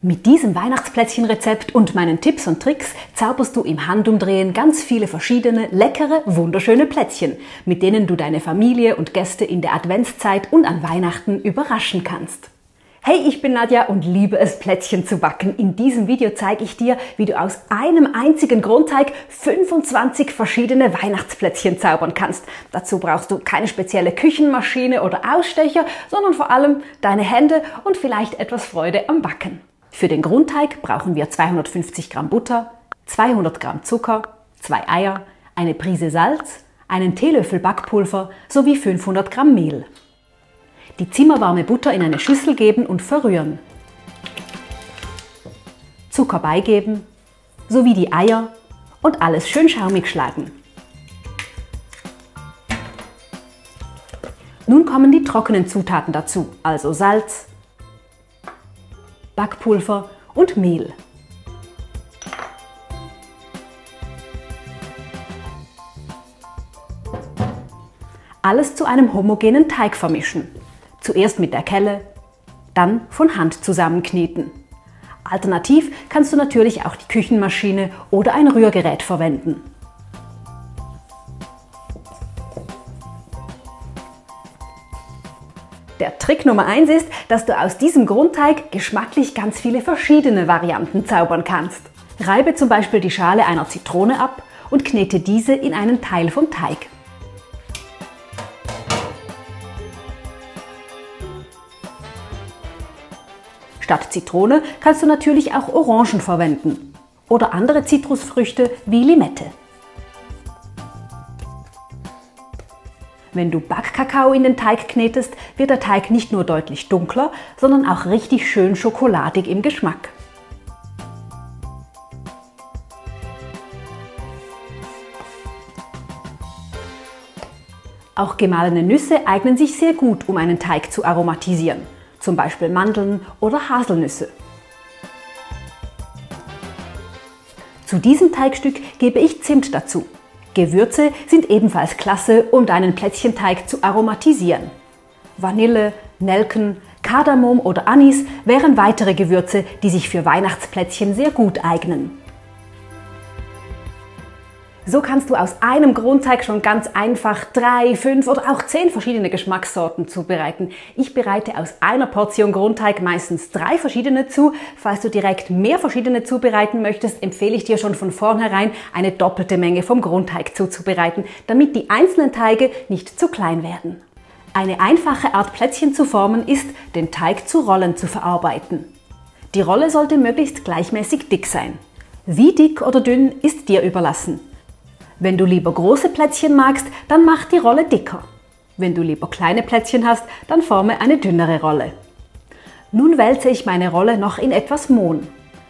Mit diesem Weihnachtsplätzchenrezept und meinen Tipps und Tricks zauberst du im Handumdrehen ganz viele verschiedene, leckere, wunderschöne Plätzchen, mit denen du deine Familie und Gäste in der Adventszeit und an Weihnachten überraschen kannst. Hey, ich bin Nadja und liebe es, Plätzchen zu backen. In diesem Video zeige ich dir, wie du aus einem einzigen Grundteig 25 verschiedene Weihnachtsplätzchen zaubern kannst. Dazu brauchst du keine spezielle Küchenmaschine oder Ausstecher, sondern vor allem deine Hände und vielleicht etwas Freude am Backen. Für den Grundteig brauchen wir 250 Gramm Butter, 200 Gramm Zucker, 2 Eier, eine Prise Salz, einen Teelöffel Backpulver sowie 500 Gramm Mehl. Die zimmerwarme Butter in eine Schüssel geben und verrühren. Zucker beigeben, sowie die Eier und alles schön schaumig schlagen. Nun kommen die trockenen Zutaten dazu, also Salz, Backpulver und Mehl. Alles zu einem homogenen Teig vermischen. Zuerst mit der Kelle, dann von Hand zusammenkneten. Alternativ kannst du natürlich auch die Küchenmaschine oder ein Rührgerät verwenden. Der Trick Nummer 1 ist, dass du aus diesem Grundteig geschmacklich ganz viele verschiedene Varianten zaubern kannst. Reibe zum Beispiel die Schale einer Zitrone ab und knete diese in einen Teil vom Teig. Statt Zitrone kannst du natürlich auch Orangen verwenden oder andere Zitrusfrüchte wie Limette. Wenn du Backkakao in den Teig knetest, wird der Teig nicht nur deutlich dunkler, sondern auch richtig schön schokoladig im Geschmack. Auch gemahlene Nüsse eignen sich sehr gut, um einen Teig zu aromatisieren, zum Beispiel Mandeln oder Haselnüsse. Zu diesem Teigstück gebe ich Zimt dazu. Gewürze sind ebenfalls klasse, um deinen Plätzchenteig zu aromatisieren. Vanille, Nelken, Kardamom oder Anis wären weitere Gewürze, die sich für Weihnachtsplätzchen sehr gut eignen. So kannst du aus einem Grundteig schon ganz einfach 3, 5 oder auch 10 verschiedene Geschmackssorten zubereiten. Ich bereite aus einer Portion Grundteig meistens 3 verschiedene zu. Falls du direkt mehr verschiedene zubereiten möchtest, empfehle ich dir schon von vornherein, eine doppelte Menge vom Grundteig zuzubereiten, damit die einzelnen Teige nicht zu klein werden. Eine einfache Art Plätzchen zu formen ist, den Teig zu Rollen zu verarbeiten. Die Rolle sollte möglichst gleichmäßig dick sein. Wie dick oder dünn ist dir überlassen. Wenn du lieber große Plätzchen magst, dann mach die Rolle dicker. Wenn du lieber kleine Plätzchen hast, dann forme eine dünnere Rolle. Nun wälze ich meine Rolle noch in etwas Mohn.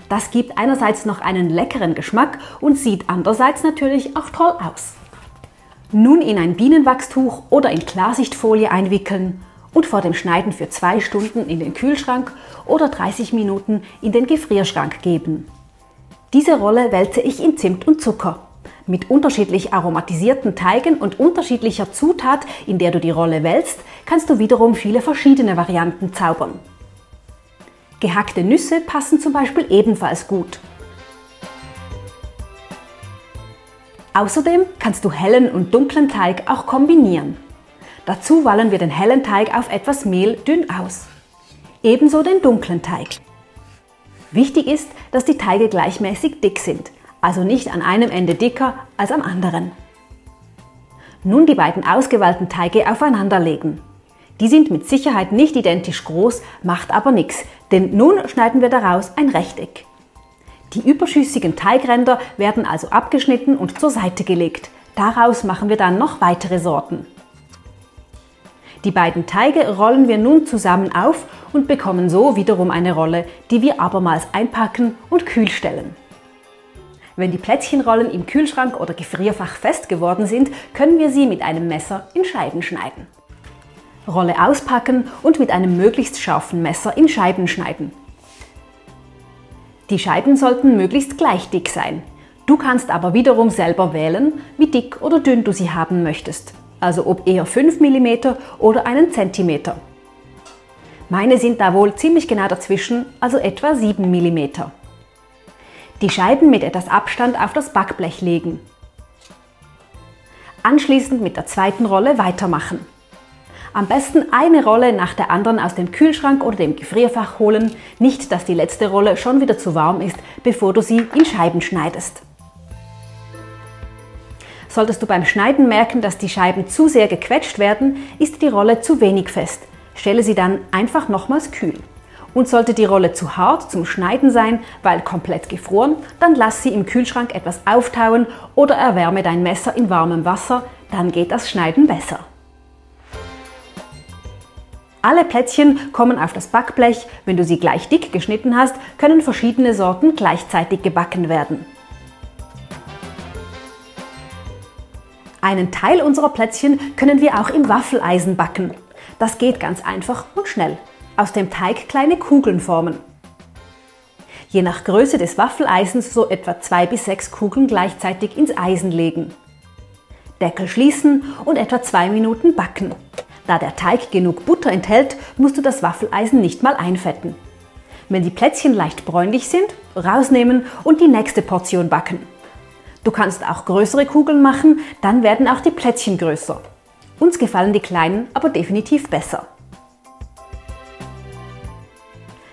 Das gibt einerseits noch einen leckeren Geschmack und sieht andererseits natürlich auch toll aus. Nun in ein Bienenwachstuch oder in Klarsichtfolie einwickeln und vor dem Schneiden für 2 Stunden in den Kühlschrank oder 30 Minuten in den Gefrierschrank geben. Diese Rolle wälze ich in Zimt und Zucker. Mit unterschiedlich aromatisierten Teigen und unterschiedlicher Zutat, in der du die Rolle wälzt, kannst du wiederum viele verschiedene Varianten zaubern. Gehackte Nüsse passen zum Beispiel ebenfalls gut. Außerdem kannst du hellen und dunklen Teig auch kombinieren. Dazu wallen wir den hellen Teig auf etwas Mehl dünn aus. Ebenso den dunklen Teig. Wichtig ist, dass die Teige gleichmäßig dick sind. Also nicht an einem Ende dicker als am anderen. Nun die beiden ausgewählten Teige aufeinander legen. Die sind mit Sicherheit nicht identisch groß, macht aber nichts, denn nun schneiden wir daraus ein Rechteck. Die überschüssigen Teigränder werden also abgeschnitten und zur Seite gelegt. Daraus machen wir dann noch weitere Sorten. Die beiden Teige rollen wir nun zusammen auf und bekommen so wiederum eine Rolle, die wir abermals einpacken und kühl stellen. Wenn die Plätzchenrollen im Kühlschrank oder Gefrierfach fest geworden sind, können wir sie mit einem Messer in Scheiben schneiden. Rolle auspacken und mit einem möglichst scharfen Messer in Scheiben schneiden. Die Scheiben sollten möglichst gleich dick sein. Du kannst aber wiederum selber wählen, wie dick oder dünn du sie haben möchtest. Also ob eher 5 mm oder 1 cm. Meine sind da wohl ziemlich genau dazwischen, also etwa 7 mm. Die Scheiben mit etwas Abstand auf das Backblech legen. Anschließend mit der zweiten Rolle weitermachen. Am besten eine Rolle nach der anderen aus dem Kühlschrank oder dem Gefrierfach holen, nicht dass die letzte Rolle schon wieder zu warm ist, bevor du sie in Scheiben schneidest. Solltest du beim Schneiden merken, dass die Scheiben zu sehr gequetscht werden, ist die Rolle zu wenig fest. Stelle sie dann einfach nochmals kühl. Und sollte die Rolle zu hart zum Schneiden sein, weil komplett gefroren, dann lass sie im Kühlschrank etwas auftauen oder erwärme dein Messer in warmem Wasser, dann geht das Schneiden besser. Alle Plätzchen kommen auf das Backblech. Wenn du sie gleich dick geschnitten hast, können verschiedene Sorten gleichzeitig gebacken werden. Einen Teil unserer Plätzchen können wir auch im Waffeleisen backen. Das geht ganz einfach und schnell. Aus dem Teig kleine Kugeln formen. Je nach Größe des Waffeleisens so etwa 2 bis 6 Kugeln gleichzeitig ins Eisen legen. Deckel schließen und etwa 2 Minuten backen. Da der Teig genug Butter enthält, musst du das Waffeleisen nicht mal einfetten. Wenn die Plätzchen leicht bräunlich sind, rausnehmen und die nächste Portion backen. Du kannst auch größere Kugeln machen, dann werden auch die Plätzchen größer. Uns gefallen die kleinen aber definitiv besser.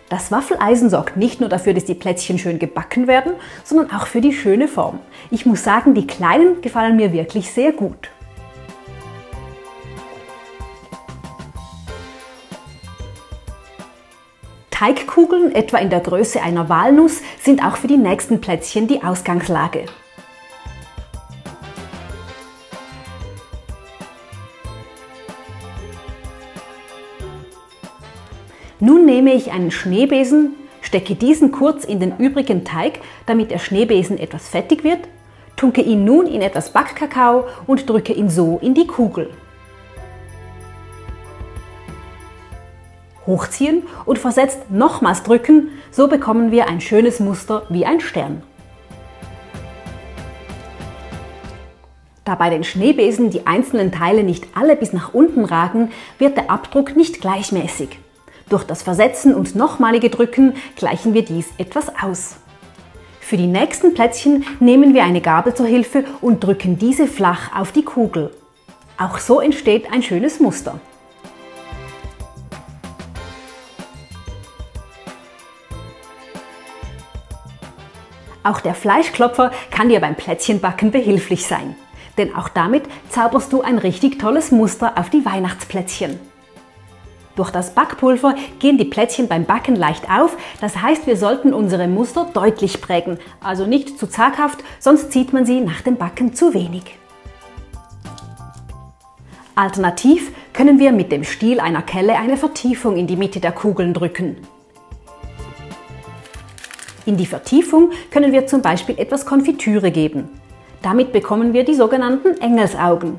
Das Waffeleisen sorgt nicht nur dafür, dass die Plätzchen schön gebacken werden, sondern auch für die schöne Form. Ich muss sagen, die kleinen gefallen mir wirklich sehr gut. Teigkugeln, etwa in der Größe einer Walnuss, sind auch für die nächsten Plätzchen die Ausgangslage. Nun nehme ich einen Schneebesen, stecke diesen kurz in den übrigen Teig, damit der Schneebesen etwas fettig wird, tunke ihn nun in etwas Backkakao und drücke ihn so in die Kugel. Hochziehen und versetzt nochmals drücken, so bekommen wir ein schönes Muster wie ein Stern. Da bei den Schneebesen die einzelnen Teile nicht alle bis nach unten ragen, wird der Abdruck nicht gleichmäßig. Durch das Versetzen und nochmalige Drücken gleichen wir dies etwas aus. Für die nächsten Plätzchen nehmen wir eine Gabel zur Hilfe und drücken diese flach auf die Kugel. Auch so entsteht ein schönes Muster. Auch der Fleischklopfer kann dir beim Plätzchenbacken behilflich sein. Denn auch damit zauberst du ein richtig tolles Muster auf die Weihnachtsplätzchen. Durch das Backpulver gehen die Plätzchen beim Backen leicht auf, das heißt, wir sollten unsere Muster deutlich prägen, also nicht zu zaghaft, sonst sieht man sie nach dem Backen zu wenig. Alternativ können wir mit dem Stiel einer Kelle eine Vertiefung in die Mitte der Kugeln drücken. In die Vertiefung können wir zum Beispiel etwas Konfitüre geben. Damit bekommen wir die sogenannten Engelsaugen.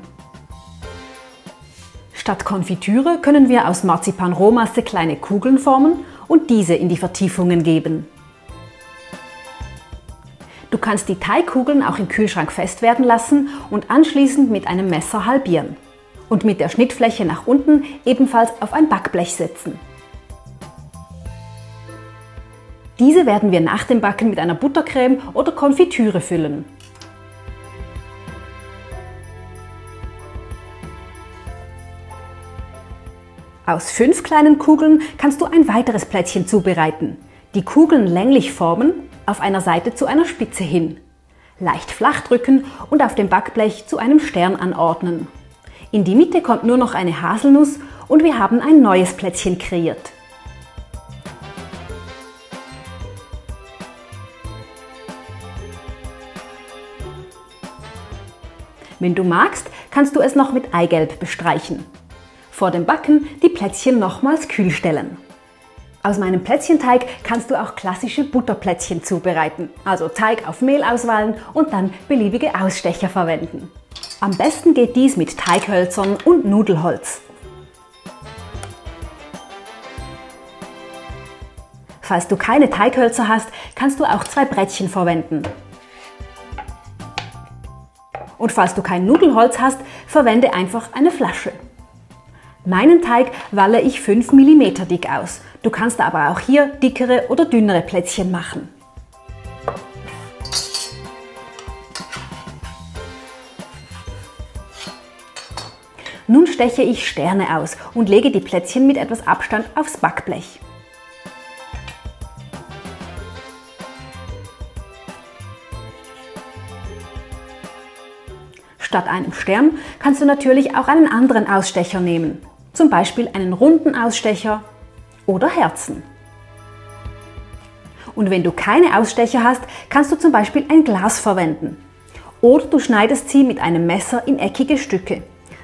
Statt Konfitüre können wir aus Marzipan-Rohmasse kleine Kugeln formen und diese in die Vertiefungen geben. Du kannst die Teigkugeln auch im Kühlschrank fest werden lassen und anschließend mit einem Messer halbieren. Und mit der Schnittfläche nach unten ebenfalls auf ein Backblech setzen. Diese werden wir nach dem Backen mit einer Buttercreme oder Konfitüre füllen. Aus 5 kleinen Kugeln kannst du ein weiteres Plätzchen zubereiten. Die Kugeln länglich formen, auf einer Seite zu einer Spitze hin. Leicht flach drücken und auf dem Backblech zu einem Stern anordnen. In die Mitte kommt nur noch eine Haselnuss und wir haben ein neues Plätzchen kreiert. Wenn du magst, kannst du es noch mit Eigelb bestreichen. Vor dem Backen die Plätzchen nochmals kühl stellen. Aus meinem Plätzchenteig kannst du auch klassische Butterplätzchen zubereiten, also Teig auf Mehl auswahlen und dann beliebige Ausstecher verwenden. Am besten geht dies mit Teighölzern und Nudelholz. Falls du keine Teighölzer hast, kannst du auch 2 Brettchen verwenden. Und falls du kein Nudelholz hast, verwende einfach eine Flasche. Meinen Teig walle ich 5 mm dick aus. Du kannst aber auch hier dickere oder dünnere Plätzchen machen. Nun steche ich Sterne aus und lege die Plätzchen mit etwas Abstand aufs Backblech. Statt einem Stern kannst du natürlich auch einen anderen Ausstecher nehmen, zum Beispiel einen runden Ausstecher oder Herzen. Und wenn du keine Ausstecher hast, kannst du zum Beispiel ein Glas verwenden. Oder du schneidest sie mit einem Messer in eckige Stücke.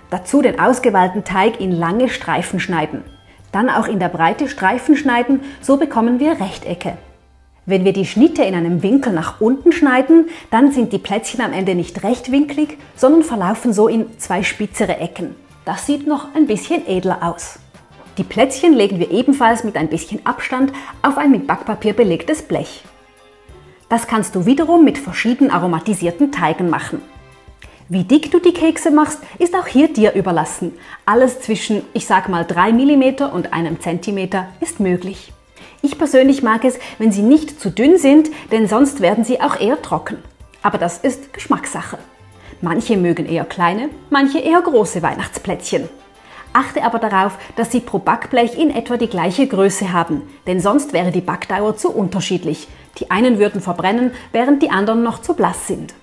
Dazu den ausgewählten Teig in lange Streifen schneiden. Dann auch in der Breite Streifen schneiden, so bekommen wir Rechtecke. Wenn wir die Schnitte in einem Winkel nach unten schneiden, dann sind die Plätzchen am Ende nicht rechtwinklig, sondern verlaufen so in zwei spitzere Ecken. Das sieht noch ein bisschen edler aus. Die Plätzchen legen wir ebenfalls mit ein bisschen Abstand auf ein mit Backpapier belegtes Blech. Das kannst du wiederum mit verschieden aromatisierten Teigen machen. Wie dick du die Kekse machst, ist auch hier dir überlassen. Alles zwischen, ich sag mal 3 mm und 1 cm ist möglich. Ich persönlich mag es, wenn sie nicht zu dünn sind, denn sonst werden sie auch eher trocken. Aber das ist Geschmackssache. Manche mögen eher kleine, manche eher große Weihnachtsplätzchen. Achte aber darauf, dass sie pro Backblech in etwa die gleiche Größe haben, denn sonst wäre die Backdauer zu unterschiedlich. Die einen würden verbrennen, während die anderen noch zu blass sind.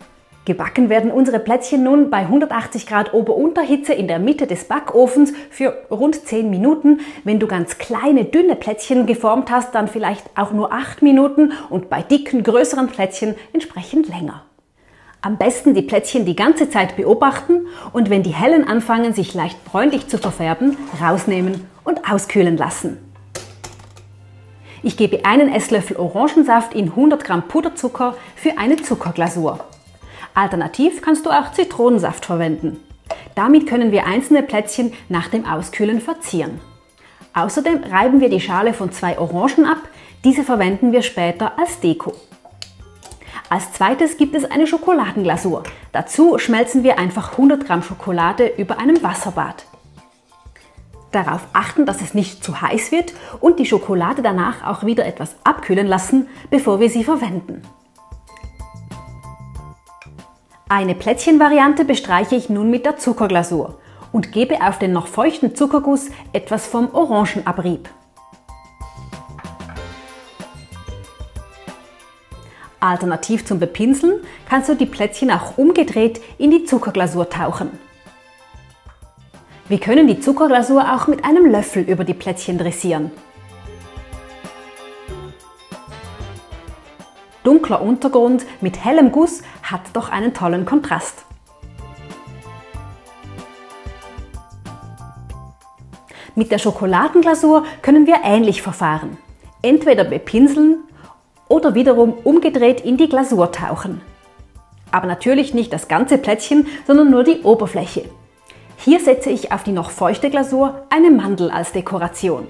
Gebacken werden unsere Plätzchen nun bei 180 Grad Ober-Unterhitze in der Mitte des Backofens für rund 10 Minuten. Wenn du ganz kleine, dünne Plätzchen geformt hast, dann vielleicht auch nur 8 Minuten und bei dicken, größeren Plätzchen entsprechend länger. Am besten die Plätzchen die ganze Zeit beobachten und wenn die hellen anfangen, sich leicht bräunlich zu verfärben, rausnehmen und auskühlen lassen. Ich gebe einen Esslöffel Orangensaft in 100 Gramm Puderzucker für eine Zuckerglasur. Alternativ kannst du auch Zitronensaft verwenden. Damit können wir einzelne Plätzchen nach dem Auskühlen verzieren. Außerdem reiben wir die Schale von 2 Orangen ab, diese verwenden wir später als Deko. Als zweites gibt es eine Schokoladenglasur. Dazu schmelzen wir einfach 100 Gramm Schokolade über einem Wasserbad. Darauf achten, dass es nicht zu heiß wird und die Schokolade danach auch wieder etwas abkühlen lassen, bevor wir sie verwenden. Eine Plätzchenvariante bestreiche ich nun mit der Zuckerglasur und gebe auf den noch feuchten Zuckerguss etwas vom Orangenabrieb. Alternativ zum Bepinseln kannst du die Plätzchen auch umgedreht in die Zuckerglasur tauchen. Wir können die Zuckerglasur auch mit einem Löffel über die Plätzchen dressieren. Dunkler Untergrund mit hellem Guss hat doch einen tollen Kontrast. Mit der Schokoladenglasur können wir ähnlich verfahren. Entweder bepinseln oder wiederum umgedreht in die Glasur tauchen. Aber natürlich nicht das ganze Plätzchen, sondern nur die Oberfläche. Hier setze ich auf die noch feuchte Glasur eine Mandel als Dekoration.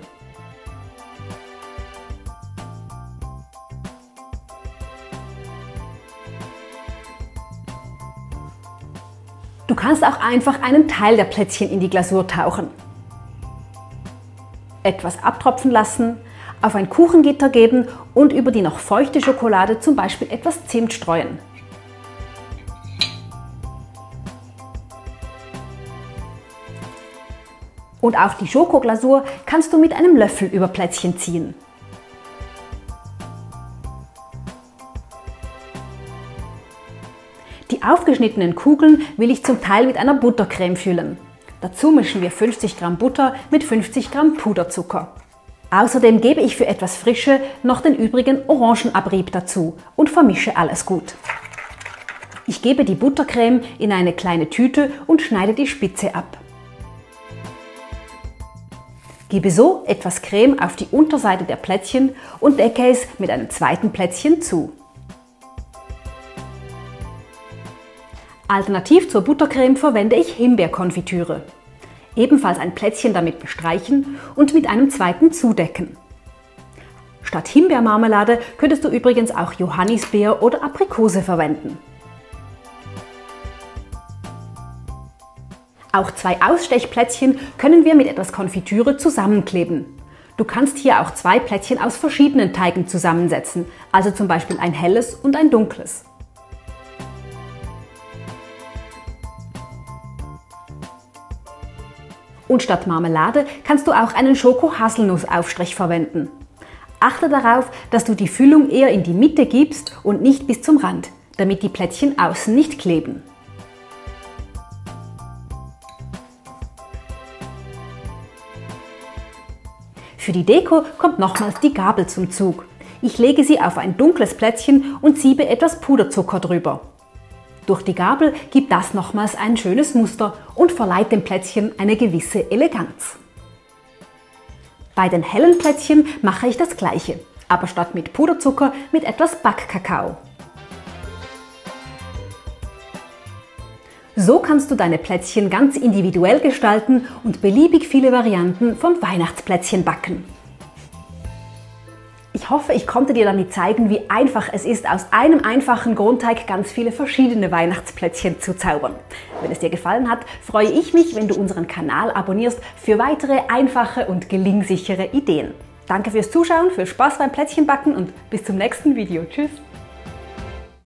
Du kannst auch einfach einen Teil der Plätzchen in die Glasur tauchen. Etwas abtropfen lassen, auf ein Kuchengitter geben und über die noch feuchte Schokolade zum Beispiel etwas Zimt streuen. Und auch die Schokoglasur kannst du mit einem Löffel über Plätzchen ziehen. Die aufgeschnittenen Kugeln will ich zum Teil mit einer Buttercreme füllen. Dazu mischen wir 50 Gramm Butter mit 50 Gramm Puderzucker. Außerdem gebe ich für etwas Frische noch den übrigen Orangenabrieb dazu und vermische alles gut. Ich gebe die Buttercreme in eine kleine Tüte und schneide die Spitze ab. Gebe so etwas Creme auf die Unterseite der Plätzchen und decke es mit einem zweiten Plätzchen zu. Alternativ zur Buttercreme verwende ich Himbeerkonfitüre. Ebenfalls ein Plätzchen damit bestreichen und mit einem zweiten zudecken. Statt Himbeermarmelade könntest du übrigens auch Johannisbeer oder Aprikose verwenden. Auch 2 Ausstechplättchen können wir mit etwas Konfitüre zusammenkleben. Du kannst hier auch 2 Plättchen aus verschiedenen Teigen zusammensetzen, also zum Beispiel ein helles und ein dunkles. Und statt Marmelade kannst du auch einen Schoko-Haselnuss-Aufstrich verwenden. Achte darauf, dass du die Füllung eher in die Mitte gibst und nicht bis zum Rand, damit die Plättchen außen nicht kleben. Für die Deko kommt nochmals die Gabel zum Zug. Ich lege sie auf ein dunkles Plättchen und siebe etwas Puderzucker drüber. Durch die Gabel gibt das nochmals ein schönes Muster und verleiht dem Plättchen eine gewisse Eleganz. Bei den hellen Plättchen mache ich das gleiche, aber statt mit Puderzucker mit etwas Backkakao. So kannst du deine Plätzchen ganz individuell gestalten und beliebig viele Varianten von Weihnachtsplätzchen backen. Ich hoffe, ich konnte dir damit zeigen, wie einfach es ist, aus einem einfachen Grundteig ganz viele verschiedene Weihnachtsplätzchen zu zaubern. Wenn es dir gefallen hat, freue ich mich, wenn du unseren Kanal abonnierst für weitere einfache und gelingsichere Ideen. Danke fürs Zuschauen, viel Spaß beim Plätzchenbacken und bis zum nächsten Video. Tschüss!